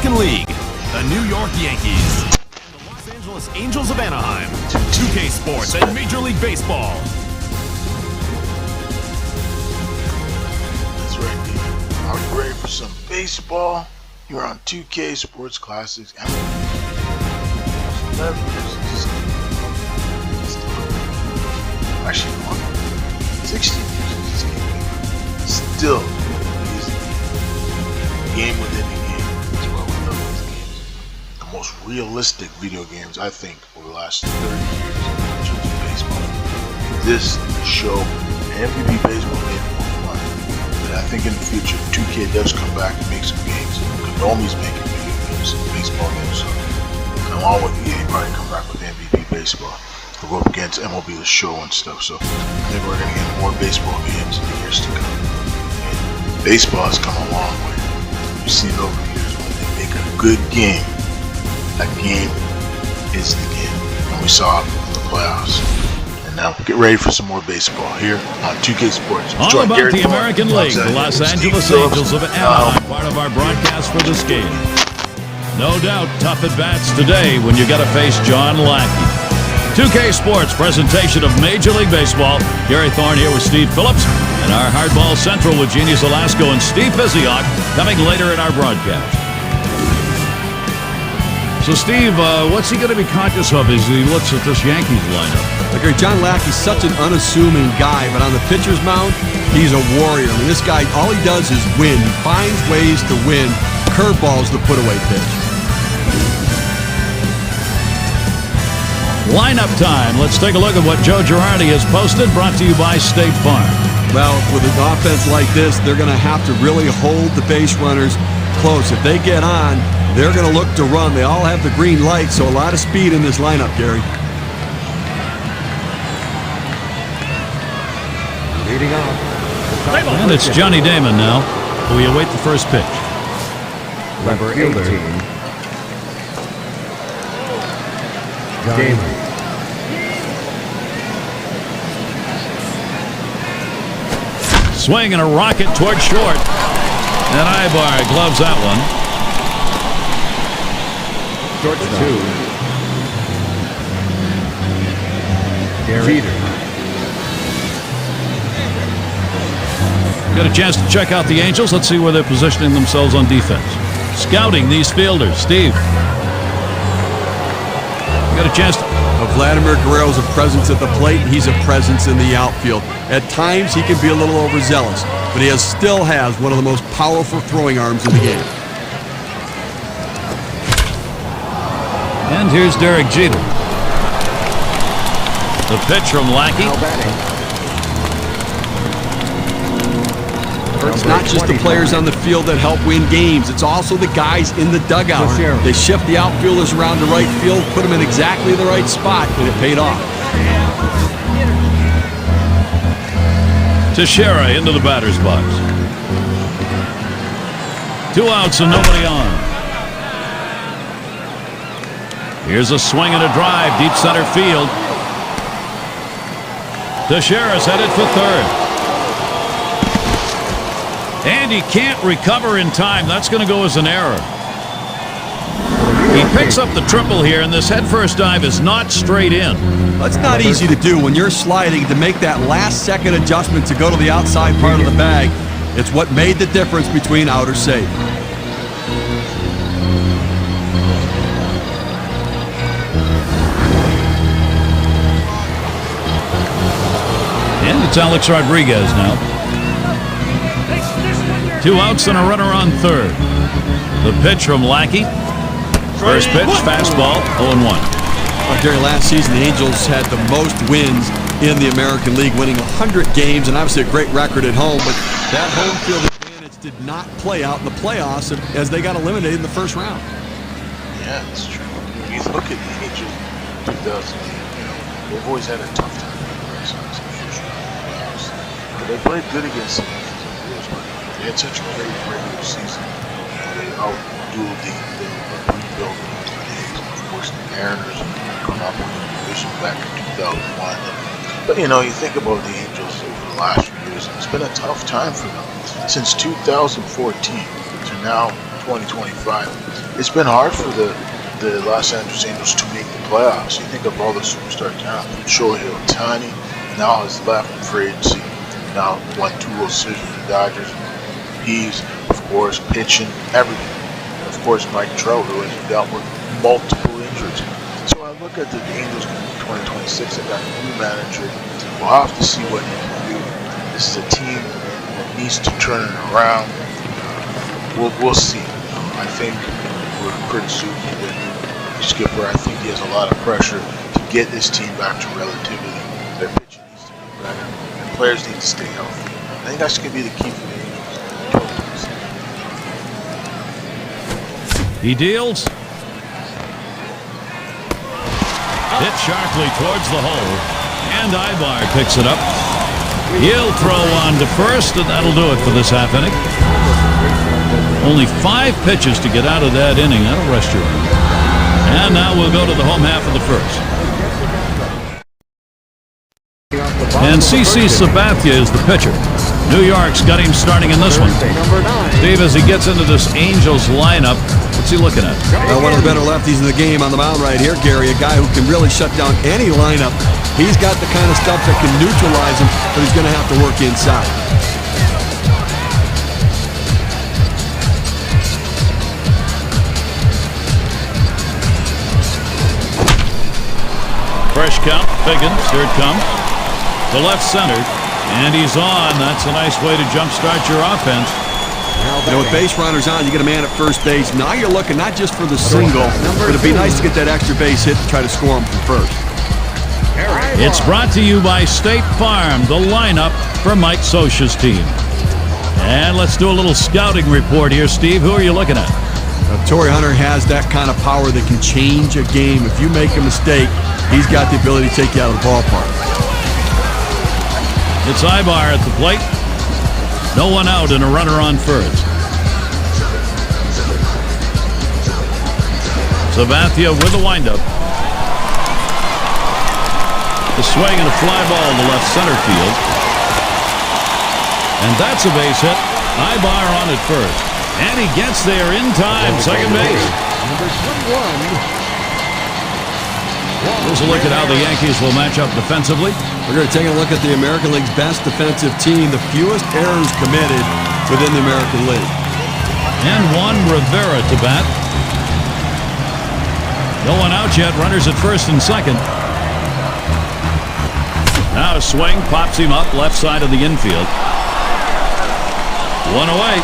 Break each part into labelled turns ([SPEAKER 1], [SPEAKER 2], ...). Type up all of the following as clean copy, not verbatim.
[SPEAKER 1] American League, the New York Yankees, and the Los Angeles Angels of Anaheim. 2K Sports and Major League Baseball.
[SPEAKER 2] That's right, Pete. Are you ready for some baseball? You're on 2K Sports Classics. 11 years since actually, 16 years since this game. Still amazing game within the game. That's why we love these games. The most realistic video games, I think, over the last 30 years in terms of baseball. This show, MLB baseball made it more fun. And I think in the future, 2K does come back and make some games. Konami's making video games, baseball games. So, along with EA, probably come back with MVP baseball. We'll go up against MLB The Show and stuff. So I think we're going to get more baseball games in the years to come. And baseball has come a long way. We've seen over the years when they make a good game, that game is the game. And we saw it in the playoffs. And now get ready for some more baseball here on 2K Sports.
[SPEAKER 3] All about the American League, the Los Angeles Angels of Anaheim, part of our broadcast for this game. No doubt, tough at-bats today when you got to face John Lackey. 2K Sports presentation of Major League Baseball. Gary Thorne here with Steve Phillips, and our Hardball Central with Jeannie Zelasco and Steve Physiok coming later in our broadcast. So, Steve, what's he going to be conscious of as he looks at this Yankees lineup?
[SPEAKER 4] Okay, John Lackey's such an unassuming guy, but on the pitcher's mound, he's a warrior. I mean, this guy, all he does is win. He finds ways to win. Curveball's the put-away pitch.
[SPEAKER 3] Lineup time. Let's take a look at what Joe Girardi has posted, brought to you by State Farm.
[SPEAKER 4] Well, with an offense like this, they're going to have to really hold the base runners close. If they get on, they're going to look to run. They all have the green light, so a lot of speed in this lineup, Gary.
[SPEAKER 5] Leading off.
[SPEAKER 3] And it's Johnny Damon now. We await the first pitch.
[SPEAKER 5] Number 18. Damon.
[SPEAKER 3] Swing and a rocket toward short. And Ibar gloves that one.
[SPEAKER 5] Short 2. Jeter.
[SPEAKER 3] Got a chance to check out the Angels. Let's see where they're positioning themselves on defense. Scouting these fielders. Steve. Got a chance to...
[SPEAKER 4] Vladimir Guerrero's a presence at the plate, and he's a presence in the outfield. At times, he can be a little overzealous, but he still has one of the most powerful throwing arms in the game.
[SPEAKER 3] And here's Derek Jeter. The pitch from Lackey.
[SPEAKER 4] It's not just the players on the field that help win games. It's also the guys in the dugout. They shift the outfielders around to right field, put them in exactly the right spot, and it paid off.
[SPEAKER 3] Teixeira into the batter's box. 2 outs and nobody on. Here's a swing and a drive, deep center field. Teixeira's headed for third. And he can't recover in time. That's going to go as an error. He picks up the triple here, and this headfirst dive is not straight in.
[SPEAKER 4] That's not easy to do when you're sliding, to make that last-second adjustment to go to the outside part of the bag. It's what made the difference between out or safe.
[SPEAKER 3] And it's Alex Rodriguez now. 2 outs and a runner on third. The pitch from Lackey. First pitch, fastball, 0-1.
[SPEAKER 4] During last season, the Angels had the most wins in the American League, winning 100 games, and obviously a great record at home, but that home field advantage did not play out in the playoffs as they got eliminated in the first round.
[SPEAKER 2] Yeah, that's true. When you look at the Angels in 2008, they've always had a tough time in the Red Sox in the first round of the playoffs. But they played good against the Yankees. They had such a great regular season. They outdueled the rebuild of the Yankees. Of course, the Mariners come up with a division back in 2001. But you think about the Angels over the last few years, it's been a tough time for them. Since 2014 to now, 2025. It's been hard for the Los Angeles Angels to make the playoffs. You think of all the superstar talent, Shohei Ohtani, now has left in free agency, now won 2 World Series with the Dodgers. He's, of course, pitching everything. And of course, Mike Trout, who has dealt with multiple injuries. So I look at the Angels in 2026. They got a new manager. We'll have to see what he can do. This is a team that needs to turn it around. We'll see. I think we're pretty soon with the new skipper. I think he has a lot of pressure to get this team back to relativity. Their pitching needs to be better. And players need to stay healthy. I think that's going to be the key for the Angels.
[SPEAKER 3] He deals. Hit sharply towards the hole. And Ibar picks it up. He'll throw on to first, and that'll do it for this half inning. Only 5 pitches to get out of that inning. That'll rest your arm. And now we'll go to the home half of the first. And CC Sabathia is the pitcher. New York's got him starting in this one. Steve, as he gets into this Angels lineup, what's he looking at?
[SPEAKER 4] Well, one of the better lefties in the game on the mound right here, Gary. A guy who can really shut down any lineup. He's got the kind of stuff that can neutralize him, but he's going to have to work inside.
[SPEAKER 3] Fresh count, Figgins, here it comes. To left center, and he's on. That's a nice way to jumpstart your offense.
[SPEAKER 4] You know, with base runners on, you get a man at first base. Now you're looking not just for the single, but it'd be nice to get that extra base hit to try to score him from first.
[SPEAKER 3] It's brought to you by State Farm, the lineup for Mike Scioscia's team. And let's do a little scouting report here, Steve. Who are you looking at?
[SPEAKER 4] Torrey Hunter has that kind of power that can change a game. If you make a mistake, he's got the ability to take you out of the ballpark.
[SPEAKER 3] It's Ibar at the plate. No one out and a runner on first. Sabathia with a windup. The swing and a fly ball to left center field. And that's a base hit. Ibar on at first. And he gets there in time. Second base.
[SPEAKER 5] Number 21.
[SPEAKER 3] Here's a look at how the Yankees will match up defensively.
[SPEAKER 4] We're going to take a look at the American League's best defensive team, the fewest errors committed within the American League.
[SPEAKER 3] And Juan Rivera to bat. No one out yet. Runners at first and second. Now a swing, pops him up left side of the infield. One away.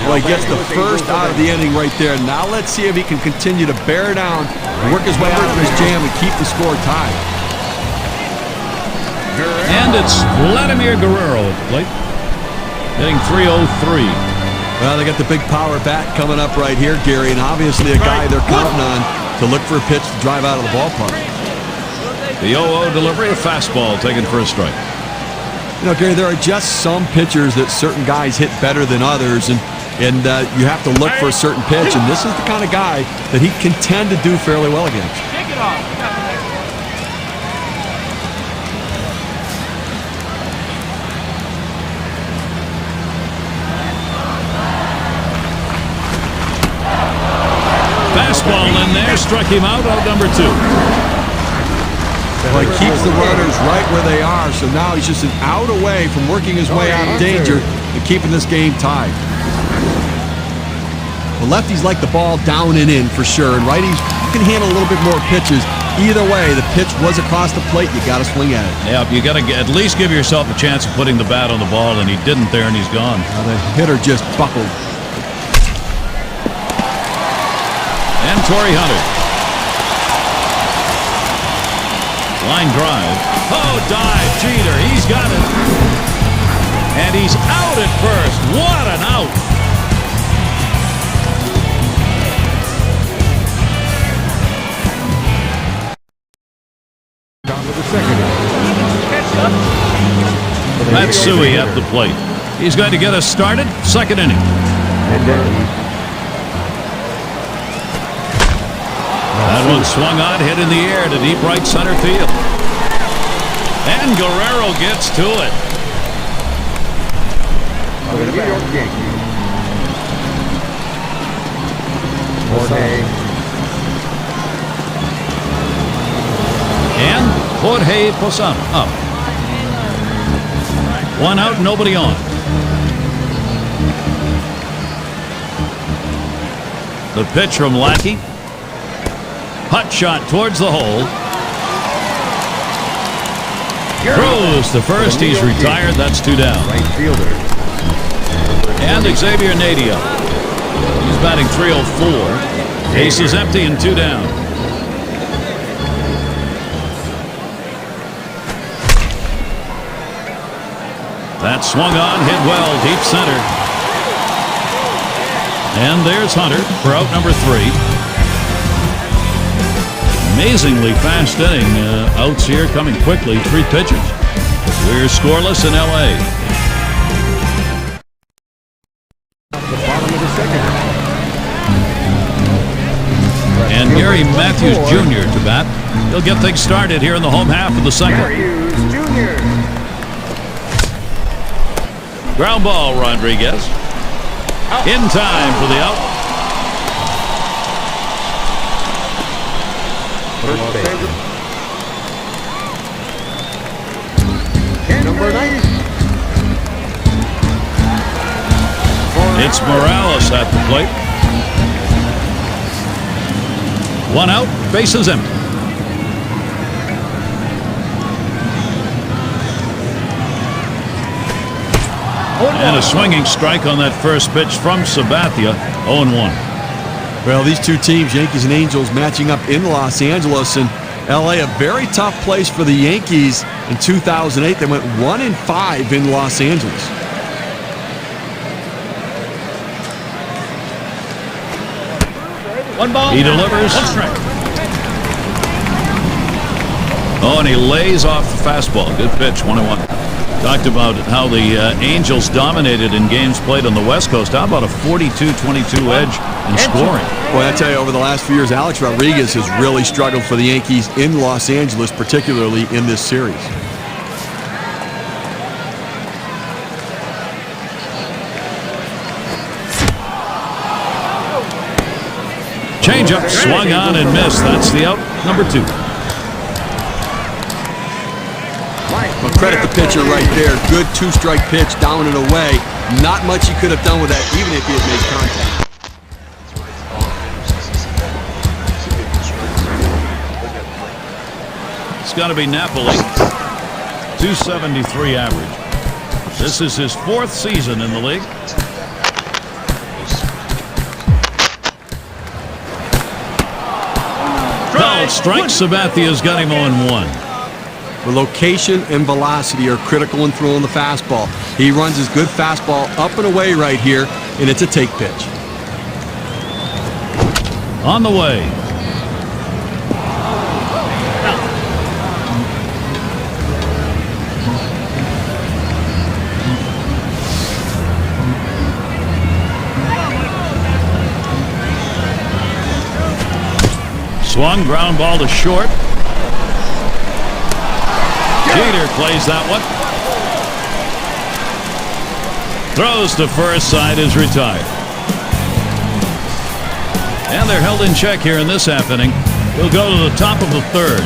[SPEAKER 4] Well, he gets the first out of the inning right there. Now let's see if he can continue to bear down and work his way out of this jam and keep the score tied.
[SPEAKER 3] And it's Vladimir Guerrero at the plate. Hitting .303.
[SPEAKER 4] Well, they got the big power bat coming up right here, Gary, and obviously a guy they're counting on to look for a pitch to drive out of the ballpark.
[SPEAKER 3] The 0-0 delivery, a fastball taken for a strike.
[SPEAKER 4] You know, Gary, there are just some pitchers that certain guys hit better than others, and you have to look for a certain pitch, and this is the kind of guy that he can tend to do fairly well against.
[SPEAKER 6] Take it off.
[SPEAKER 3] Fastball in there, struck him out number 2.
[SPEAKER 4] Well, he keeps the runners right where they are, so now he's just an out away from working his way out of danger and keeping this game tied. The lefties like the ball down and in for sure, and righties can handle a little bit more pitches. Either way, the pitch was across the plate. You got to swing at it.
[SPEAKER 3] Yeah, you got to at least give yourself a chance of putting the bat on the ball, and he didn't there, and he's gone.
[SPEAKER 4] Now the hitter just buckled.
[SPEAKER 3] And Torrey Hunter. Line drive. Oh, dive. Jeter. He's got it. And he's out at first. What an out.
[SPEAKER 5] Top of the second.
[SPEAKER 3] Matsui at the plate. He's going to get us started. Second inning.
[SPEAKER 5] And then
[SPEAKER 3] That one swung on, hit in the air to deep right center field. And Guerrero gets to it.
[SPEAKER 5] For the New York Yankees. Jorge.
[SPEAKER 3] And Jorge Posada up. 1 out, nobody on. The pitch from Lackey. Hot shot towards the hole. Throws to first. He's retired. That's 2 down.
[SPEAKER 5] Right fielder.
[SPEAKER 3] And Xavier Nadia. He's batting .304. Base is empty and 2 down. That swung on, hit well, deep center. And there's Hunter for out number 3. Amazingly fast inning. Outs here coming quickly. 3 pitches. We're scoreless in L.A.
[SPEAKER 5] The bottom of the second.
[SPEAKER 3] And Gary Matthews Jr. to bat. He'll get things started here in the home half of the second.
[SPEAKER 5] Matthews Jr.
[SPEAKER 3] Ground ball, Rodriguez. In time for the out.
[SPEAKER 5] First base. Number 90.
[SPEAKER 3] It's Morales at the plate. 1 out, bases empty. And a swinging strike on that first pitch from Sabathia. 0-1.
[SPEAKER 4] Well, these two teams, Yankees and Angels, matching up in Los Angeles, and L.A. a very tough place for the Yankees. In 2008, they went 1-5 in Los Angeles.
[SPEAKER 3] He delivers. Oh, and he lays off the fastball. Good pitch, 1-1. Talked about how the Angels dominated in games played on the West Coast. How about a 42-22 edge in scoring?
[SPEAKER 4] Boy, I tell you, over the last few years, Alex Rodriguez has really struggled for the Yankees in Los Angeles, particularly in this series.
[SPEAKER 3] Changeup swung on and missed. That's the out, number 2.
[SPEAKER 4] Well, credit the pitcher right there. Good 2-strike pitch down and away. Not much he could have done with that, even if he had made contact.
[SPEAKER 3] It's got to be Napoli. 273 average. This is his 4th season in the league. Called strike. Sabathia's got him 0-1.
[SPEAKER 4] The location and velocity are critical in throwing the fastball. He runs his good fastball up and away right here, and it's a take pitch.
[SPEAKER 3] On the way. Swung, ground ball to short. Jeter plays that one. Throws to first, side is retired. And they're held in check here in this half inning. We'll go to the top of the 3rd.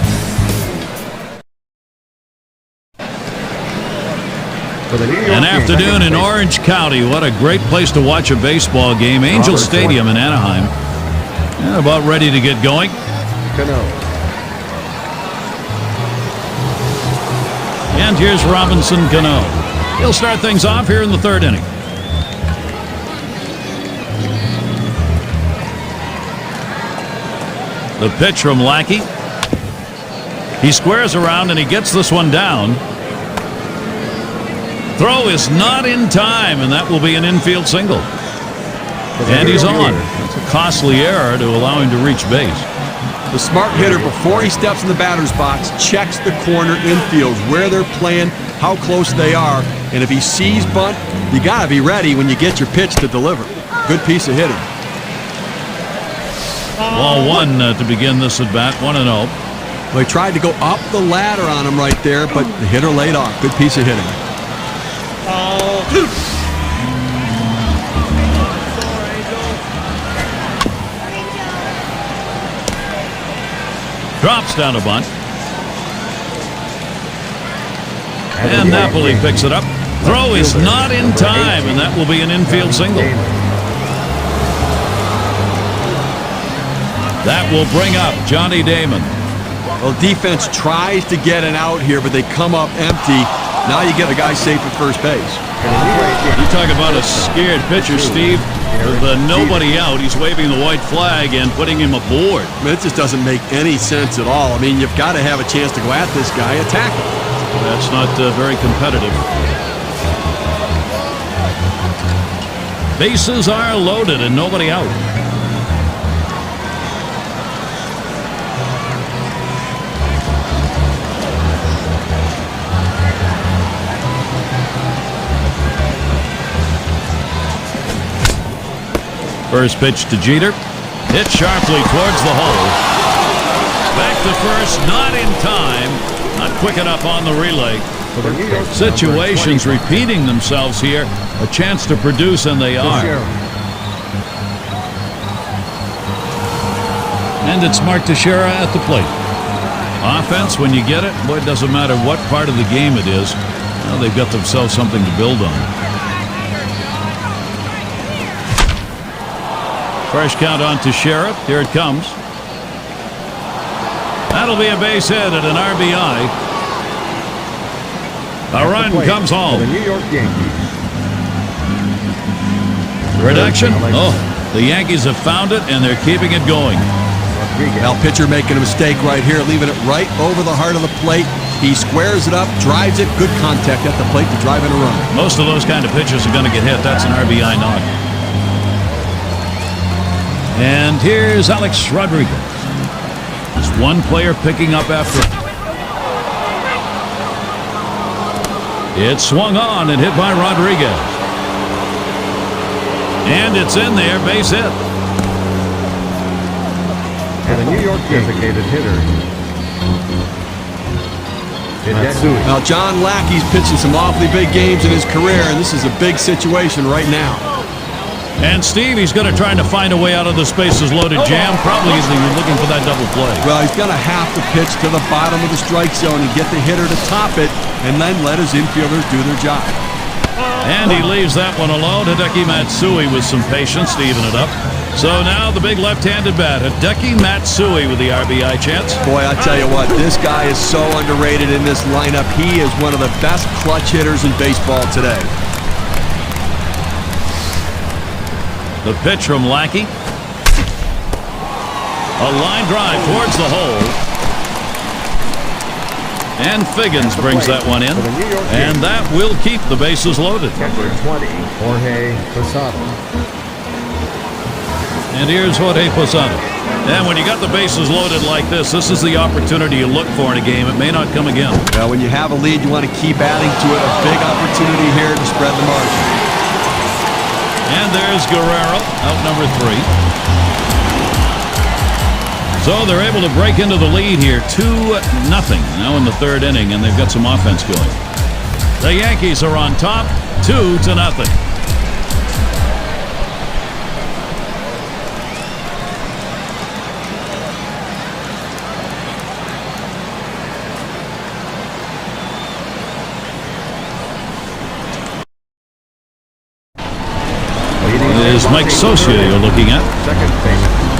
[SPEAKER 3] An afternoon in Orange County. What a great place to watch a baseball game. Angel Stadium in Anaheim. And about ready to get going. And here's Robinson Cano. He'll start things off here in the 3rd inning. The pitch from Lackey. He squares around and he gets this one down. Throw is not in time, and that will be an infield single. And he's on. It's a costly error to allow him to reach base.
[SPEAKER 4] The smart hitter, before he steps in the batter's box, checks the corner infield, where they're playing, how close they are, and if he sees bunt, you got to be ready when you get your pitch to deliver. Good piece of hitting.
[SPEAKER 3] Ball 1 to begin this at bat, 1-0.
[SPEAKER 4] Well, he tried to go up the ladder on him right there, but the hitter laid off. Good piece of hitting.
[SPEAKER 3] Drops down a bunt. And Napoli picks it up. Throw is not in time, and that will be an infield single. That will bring up Johnny Damon.
[SPEAKER 4] Well, defense tries to get an out here, but they come up empty. Now you get a guy safe at first base.
[SPEAKER 3] You talk about a scared pitcher, Steve. With nobody out, he's waving the white flag and putting him aboard.
[SPEAKER 4] I mean, it just doesn't make any sense at all. I mean, you've got to have a chance to go at this guy, attack him.
[SPEAKER 3] That's not very competitive. Bases are loaded and nobody out. First pitch to Jeter. Hit sharply towards the hole. Back to first, not in time. Not quick enough on the relay. Situations repeating themselves here. A chance to produce, and they are. And it's Mark Teixeira at the plate. Offense, when you get it, boy, it doesn't matter what part of the game it is. Well, they've got themselves something to build on. Fresh count on Teixeira. Here it comes. That'll be a base hit and an RBI. A run comes home.
[SPEAKER 5] The New York Yankees.
[SPEAKER 3] Reduction. Oh, the Yankees have found it, and they're keeping it going.
[SPEAKER 4] Now, pitcher making a mistake right here, leaving it right over the heart of the plate. He squares it up, drives it, good contact at the plate to drive in a run.
[SPEAKER 3] Most of those kind of pitches are going to get hit. That's an RBI knock. And here's Alex Rodriguez. Just one player picking up after. It's swung on and hit by Rodriguez. And it's in there, base hit.
[SPEAKER 5] And a New York designated hitter.
[SPEAKER 4] Now, John Lackey's pitching some awfully big games in his career, and this is a big situation right now.
[SPEAKER 3] And Steve, he's going to try to find a way out of the bases loaded jam. Probably looking for that double play.
[SPEAKER 4] Well, he's going to have to pitch to the bottom of the strike zone and get the hitter to top it, and then let his infielders do their job.
[SPEAKER 3] And he leaves that one alone. Hideki Matsui with some patience to even it up. So now the big left-handed bat, Hideki Matsui with the RBI chance.
[SPEAKER 4] Boy, I tell you what, this guy is so underrated in this lineup. He is one of the best clutch hitters in baseball today.
[SPEAKER 3] The pitch from Lackey. A line drive towards the hole. And Figgins brings that one in. And that will keep the bases loaded.
[SPEAKER 5] Number 20, Jorge Posada.
[SPEAKER 3] And here's Jorge Posada. And when you got the bases loaded like this is the opportunity you look for in a game. It may not come again.
[SPEAKER 4] Well, when you have a lead, you want to keep adding to it. A big opportunity here to spread the margin.
[SPEAKER 3] And there's Guerrero, out number 3. So they're able to break into the lead here, 2-0 now in the third inning, and they've got some offense going. The Yankees are on top, 2-0. Is Mike Socia you're looking at.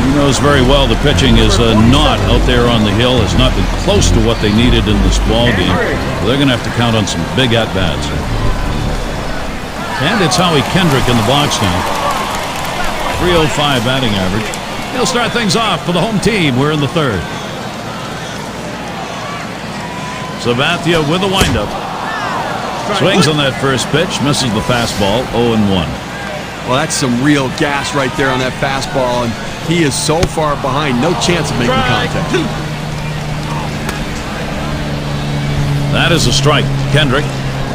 [SPEAKER 3] He knows very well the pitching is not out there on the hill. Has not been close to what they needed in this ball game. They're going to have to count on some big at-bats. And it's Howie Kendrick in the box now. 305 batting average. He'll start things off for the home team. We're in the third. Sabathia with a windup. Swings on that first pitch. Misses the fastball. 0-1.
[SPEAKER 4] Well, that's some real gas right there on that fastball, and he is so far behind, no chance of making contact.
[SPEAKER 3] That is a strike. Kendrick.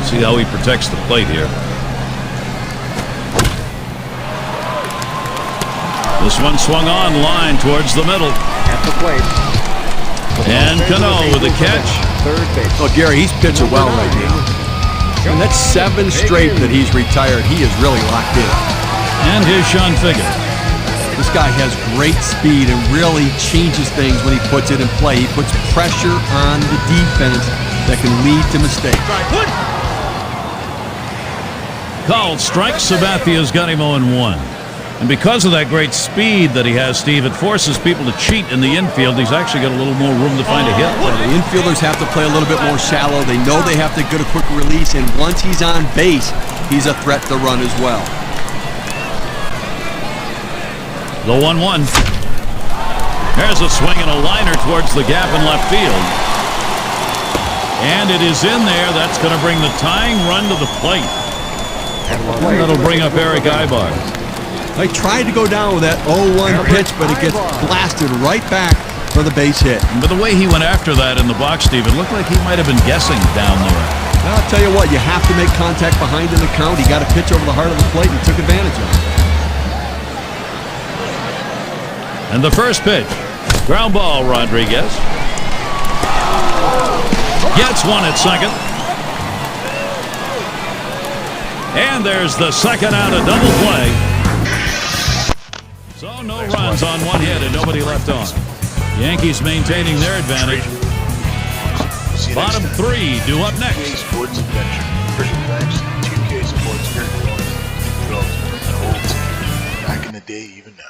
[SPEAKER 3] See how he protects the plate here. This one swung on line towards the middle.
[SPEAKER 5] At the plate.
[SPEAKER 3] And Cano with a catch.
[SPEAKER 5] Third base.
[SPEAKER 4] Oh, Gary, he's pitching well right now. And that's 7 straight that he's retired. He is really locked in.
[SPEAKER 3] And here's Sean Figgins.
[SPEAKER 4] This guy has great speed and really changes things when he puts it in play. He puts pressure on the defense that can lead to mistakes.
[SPEAKER 3] Called strike. Sabathia's got him 0-1. And because of that great speed that he has, Steve, it forces people to cheat in the infield. He's actually got a little more room to find a hit.
[SPEAKER 4] Well, the infielders have to play a little bit more shallow. They know they have to get a quick release, and once he's on base, he's a threat to run as well.
[SPEAKER 3] The 1-1. There's a swing and a liner towards the gap in left field. And it is in there. That's going to bring the tying run to the plate.
[SPEAKER 5] And
[SPEAKER 3] That'll bring up Eric Ibar.
[SPEAKER 4] They tried to go down with that 0-1 pitch, but it gets blasted right back for the base hit.
[SPEAKER 3] But the way he went after that in the box, Steve, it looked like he might have been guessing down there.
[SPEAKER 4] I'll tell you what, you have to make contact behind in the count. He got a pitch over the heart of the plate and took advantage of it.
[SPEAKER 3] And the first pitch, ground ball, Rodriguez. Gets one at second. And there's the second out, a double play. So no runs on one hit and nobody left on. Yankees maintaining their advantage. Bottom three due up next.
[SPEAKER 2] 2K Sports Adventure. Christian Banks, 2K Sports here. Back in the day, even now.